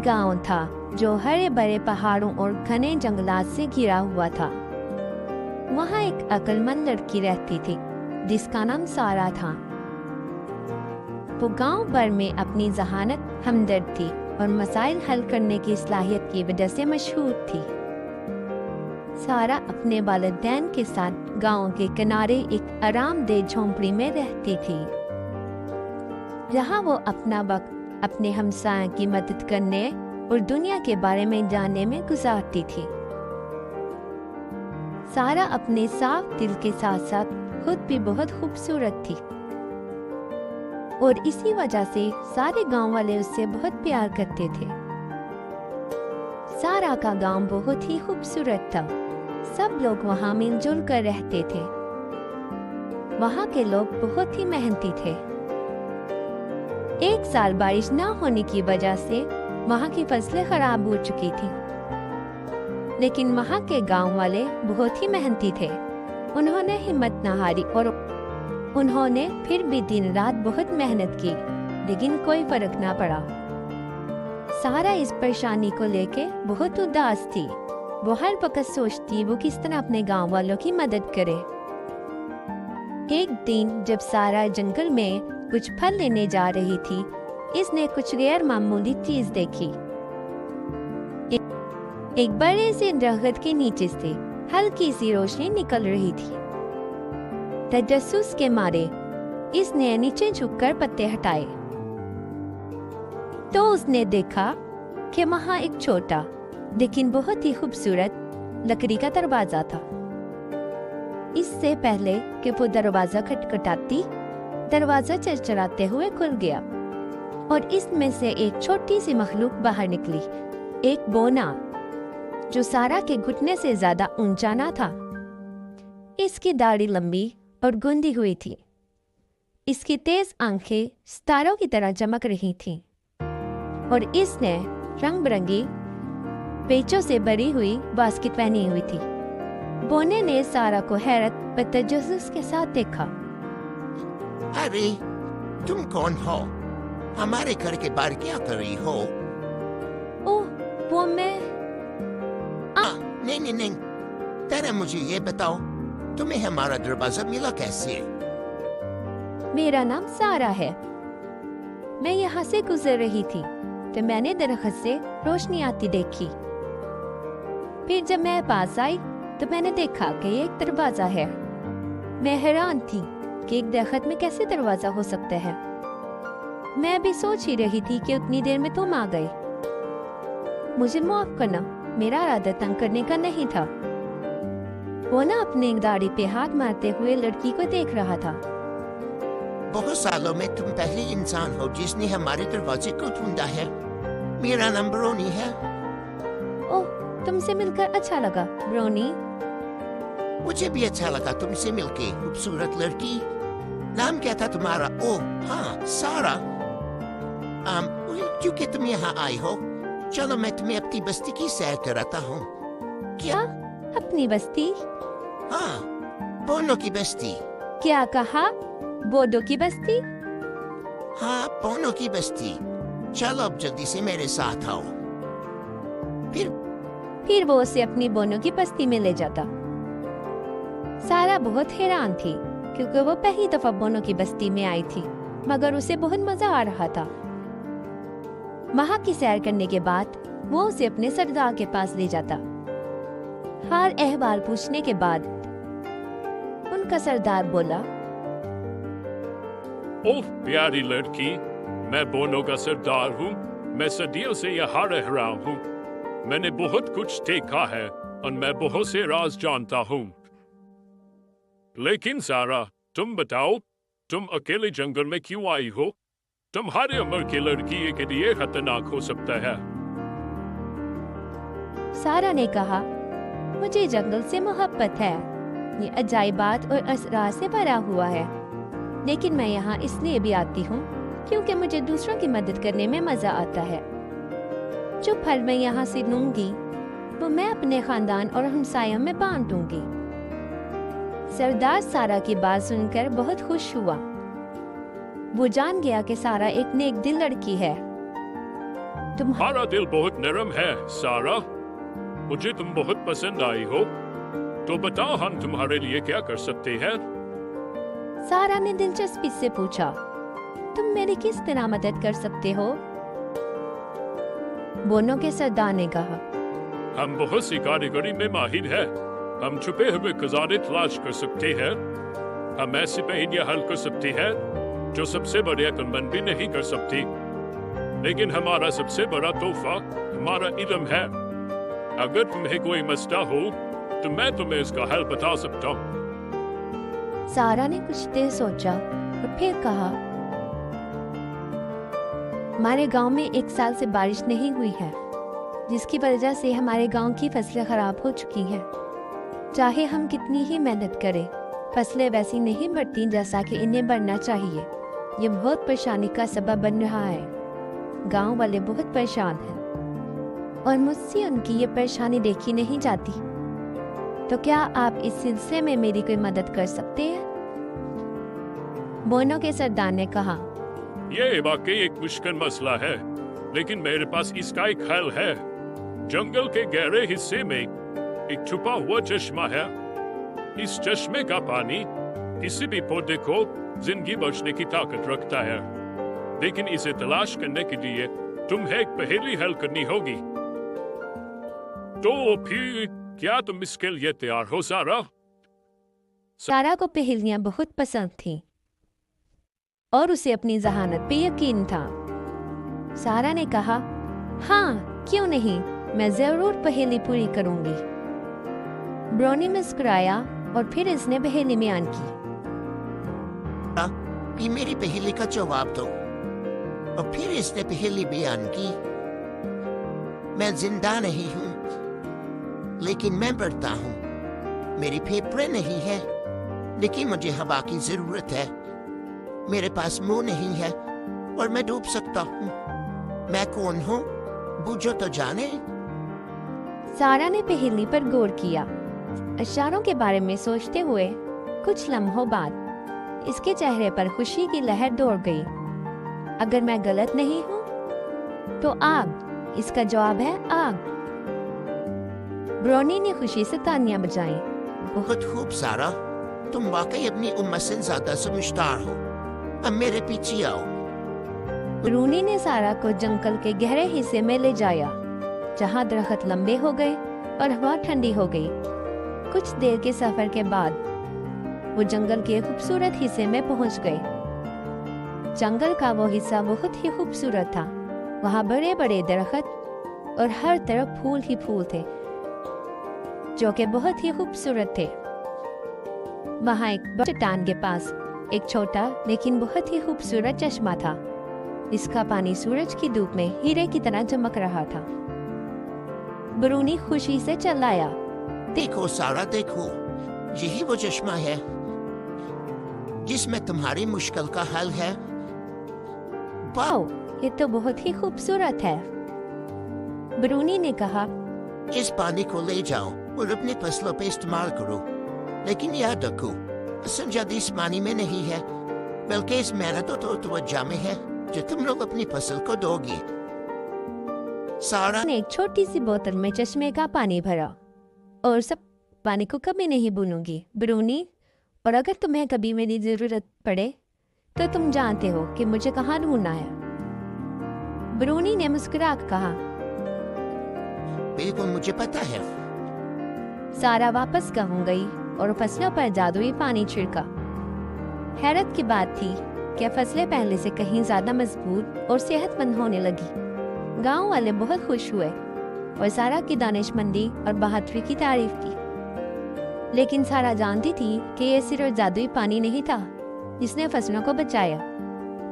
एक गांव था जो हरे भरे पहाड़ों और घने जंगलात से घिरा हुआ था। वहाँ एक अक्लमंद लड़की रहती थी जिसका नाम सारा था। वो गांव भर में अपनी जहानत, हमदर्द थी और मसाइल हल करने की सलाहियत की वजह से मशहूर थी। सारा अपने वालिदैन के साथ गांव के किनारे एक आरामदेह झोंपड़ी में रहती थी, जहां वो अपना वक्त अपने हमसायों की मदद करने और दुनिया के बारे में जानने में गुजारती थी। सारा अपने साफ दिल के साथ साथ खुद भी बहुत खूबसूरत थी और इसी वजह से सारे गांव वाले उससे बहुत प्यार करते थे। सारा का गांव बहुत ही खूबसूरत था। सब लोग वहां मिलजुल कर रहते थे। वहां के लोग बहुत ही मेहनती थे। एक साल बारिश न होने की वजह से वहां की फसलें खराब हो चुकी थी, लेकिन वहां के गांव वाले बहुत ही मेहनती थे। उन्होंने हिम्मत न हारी और उन्होंने फिर भी दिन रात बहुत मेहनत की, लेकिन कोई फर्क ना पड़ा। सारा इस परेशानी को लेके बहुत उदास थी। वो हर वक्त सोचती वो किस तरह अपने गांव वालों की मदद करे। एक दिन जब सारा जंगल में कुछ फल लेने जा रही थी, इसने कुछ गैर मामूली चीज देखी। एक बड़े से दरख्त के नीचे से हल्की सी रोशनी निकल रही थी। तजस्सुस के मारे इसने नीचे झुककर पत्ते हटाए तो उसने देखा कि वहां एक छोटा लेकिन बहुत ही खूबसूरत लकड़ी का दरवाजा था। इससे पहले कि वो दरवाजा खटखटाती, दरवाजा चरचराते हुए खुल गया और इसमें से एक छोटी सी मखलूक बाहर निकली, एक बोना जो सारा के घुटने से ज्यादा ऊंचा ना था। इसकी दाढ़ी लंबी और गुंदी हुई थी। इसकी तेज आंखें सितारों की तरह चमक रही थीं और इसने रंग बिरंगी पेचों से भरी हुई बास्केट पहनी हुई थी। बोने ने सारा को हैरत व तजस्सुस के साथ देखा। अरे, तुम कौन हो? हमारे घर के बाहर क्या कर रही हो? ओह, वो मैं नहीं, तेरा मुझे ये बताओ, तुम्हें हमारा दरवाजा मिला कैसे? मेरा नाम सारा है। मैं यहाँ से गुजर रही थी तो मैंने दरख्त से रोशनी आती देखी। फिर जब मैं पास आई तो मैंने देखा कि ये एक दरवाजा है। मैं हैरान थी कि एक दरख्त में कैसे दरवाजा हो सकता है। मैं भी सोच ही रही थी कि उतनी देर में तुम आ गए। मुझे माफ करना, मेरा इरादा तंग करने का नहीं था। वो ना अपने दाढ़ी पे हाथ मारते हुए लड़की को देख रहा था। बहुत सालों में तुम पहली इंसान हो जिसने हमारे दरवाजे को ढूंढा है। मेरा नाम ब्रोनी है। ओह, तुमसे मिलकर अच्छा लगा ब्रोनी। मुझे भी अच्छा लगा तुमसे मिलके, खूबसूरत लड़की। नाम क्या था तुम्हारा? ओह हाँ, सारा। क्योंकि तुम यहाँ आई हो, चलो मैं तुम्हें अपनी बस्ती की सैर कराता हूँ। क्या? अपनी बस्ती? हाँ, बोनो की बस्ती। क्या कहा? बोडो की बस्ती? हाँ, बोनो की बस्ती। चलो अब जल्दी से मेरे साथ आओ। फिर वो उसे अपनी बोनो की बस्ती में ले जाता। सारा बहुत हैरान थी क्योंकि वो पहली दफा बोनो की बस्ती में आई थी, मगर उसे बहुत मजा आ रहा था। वहाँ की सैर करने के बाद वो उसे अपने सरदार के पास ले जाता। हाल अहवाल पूछने के बाद उनका सरदार बोला, ओह प्यारी लड़की, मैं बोनो का सरदार हूँ। मैं सदियों से यहाँ रह रहा हूँ। मैंने बहुत कुछ देखा है और मैं बहुत से राज जानता हूँ। लेकिन सारा, तुम बताओ, तुम अकेले जंगल में क्यों आई हो? तुम्हारी उम्र की लड़की के लिए खतरनाक हो सकता है। सारा ने कहा, मुझे जंगल से मोहब्बत है। ये अजाइबात और असरार से भरा हुआ है, लेकिन मैं यहाँ इसलिए भी आती हूँ क्योंकि मुझे दूसरों की मदद करने में मजा आता है। जो फल मैं यहाँ से लूंगी वो मैं अपने खानदान और हमसायों में बांट दूंगी। सरदार सारा की बात सुनकर बहुत खुश हुआ। वो जान गया कि सारा एक नेक दिल लड़की है। तुम्हारा दिल बहुत नरम है सारा, मुझे तुम बहुत पसंद आई हो, तो बताओ हम तुम्हारे लिए क्या कर सकते हैं? सारा ने दिलचस्पी से पूछा, तुम मेरी किस तरह मदद कर सकते हो? बोनो के सरदार ने कहा, हम बहुत सी कारीगरी में माहिर हैं। हम छुपे हुए खजाने तलाश कर सकते हैं, हम ऐसी पहेलियां हल कर सकते हैं जो सबसे बड़े अक्लमंद भी नहीं कर सकती। लेकिन हमारा सबसे बड़ा तोहफा हमारा इल्म है। अगर तुम्हें कोई मसला हो तो मैं तुम्हें इसका हल बता सकता हूँ। सारा ने कुछ देर सोचा और फिर कहा, हमारे गांव में 1 साल से बारिश नहीं हुई है, जिसकी वजह से हमारे गांव की फसलें खराब हो चुकी हैं। चाहे हम कितनी ही मेहनत करें, फसलें वैसी नहीं बढ़ती जैसा कि इन्हें बढ़ना चाहिए। ये बहुत परेशानी का सबब बन रहा है। गांव वाले बहुत परेशान हैं और मुझसे उनकी ये परेशानी देखी नहीं जाती। तो क्या आप इस सिलसिले में मेरी कोई मदद कर सकते हैं? बोनो के सरदार ने कहा, ये वाकई एक मुश्किल मसला है, लेकिन मेरे पास इसका एक हल है। जंगल के गहरे हिस्से में एक छुपा हुआ चश्मा है। इस चश्मे का पानी किसी भी पौधे को जिंदगी बख्शने की ताकत रखता है, लेकिन इसे तलाश करने के लिए तुम्हें एक पहेली हल करनी होगी। तो फिर क्या तुम इसके लिए तैयार हो सारा? सारा को पहेलियां बहुत पसंद थीं और उसे अपनी जहानत पे यकीन था। सारा ने कहा, हाँ क्यों नहीं, मैं जरूर पहेली पूरी करूंगी। ब्रोनी मुस्कुराया और फिर इसने पहेली बयान की। कि मेरी पहेली का जवाब दो। और फिर इसने पहेली बयान की, मैं जिंदा नहीं हूँ लेकिन मैं बढ़ता हूँ। मेरी फेफड़े नहीं है लेकिन मुझे हवा की जरूरत है। मेरे पास मुंह नहीं है और मैं डूब सकता हूँ। मैं कौन हूँ, बूझो तो जाने। सारा ने पहेली पर गौर किया, इशारों के बारे में सोचते हुए कुछ लम्हों बाद इसके चेहरे पर खुशी की लहर दौड़ गई। अगर मैं गलत नहीं हूँ तो आग, इसका जवाब है आग। ब्रोनी ने खुशी से तालियां बजाईं। बहुत खूब सारा, तुम वाकई अपनी उम्र से ज्यादा समझदार हो। अब मेरे पीछे आओ। ब्रोनी ने सारा को जंगल के गहरे हिस्से में ले जाया, जहाँ दरख्त लंबे हो गए और हवा ठंडी हो गई। कुछ देर के सफर के बाद वो जंगल के खूबसूरत हिस्से में पहुंच गए। जंगल का वो हिस्सा बहुत ही खूबसूरत था। वहाँ बड़े बड़े दरख्त और हर तरफ फूल ही फूल थे, जो कि बहुत ही खूबसूरत थे। वहाँ एक बड़ी चट्टान के पास एक छोटा लेकिन बहुत ही खूबसूरत चश्मा था। इसका पानी सूरज की धूप में हीरे की तरह चमक रहा था। ब्रूनी खुशी से चिल्लाया, देखो सारा, देखो, यही वो चश्मा है जिसमें तुम्हारी मुश्किल का हल है। वाओ, ये तो बहुत ही खूबसूरत है। ब्रूनी ने कहा, इस पानी को ले जाओ और अपनी फसलों पे इस्तेमाल करो, लेकिन याद रखो असल जादू इस पानी में नहीं है, बल्कि इस मेहनत और तवज्जो में है जो तुम लोग अपनी फसल को दोगे। सारा ने एक छोटी सी बोतल में चश्मे का पानी भरा और सब पानी को कभी नहीं भूलूंगी ब्रूनी, और अगर तुम्हें कभी मेरी जरूरत पड़े तो तुम जानते हो कि मुझे कहाँ ढूंढना है। ब्रूनी ने मुस्कुरा कर कहा, बिल्कुल मुझे पता है। सारा वापस गाँव गई और फसलों पर जादुई पानी छिड़का। हैरत की बात थी कि फसलें पहले से कहीं ज्यादा मजबूत और सेहतमंद होने लगी। गांव वाले बहुत खुश हुए और सारा की दानिशमंदी और बहादुरी की तारीफ की। लेकिन सारा जानती थी कि यह सिर्फ जादुई पानी नहीं था जिसने फसलों को बचाया,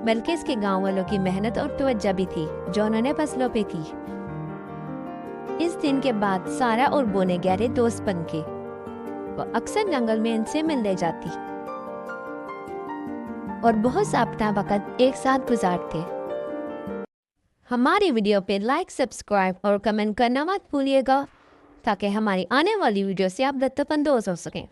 बल्कि इसके गांव वालों की मेहनत और तवज्जो भी थी जो उन्होंने फसलों पे की। इस दिन के बाद सारा और बोने गहरे दोस्त बन गए। वो अक्सर जंगल में इनसे मिलने जाती और बहुत सा अपना वक्त एक साथ गुजारते। हमारी वीडियो पे लाइक, सब्सक्राइब और कमेंट करना मत भूलिएगा ताकि हमारी आने वाली वीडियो से आप लुत्फ़ अंदोज़ हो सकें।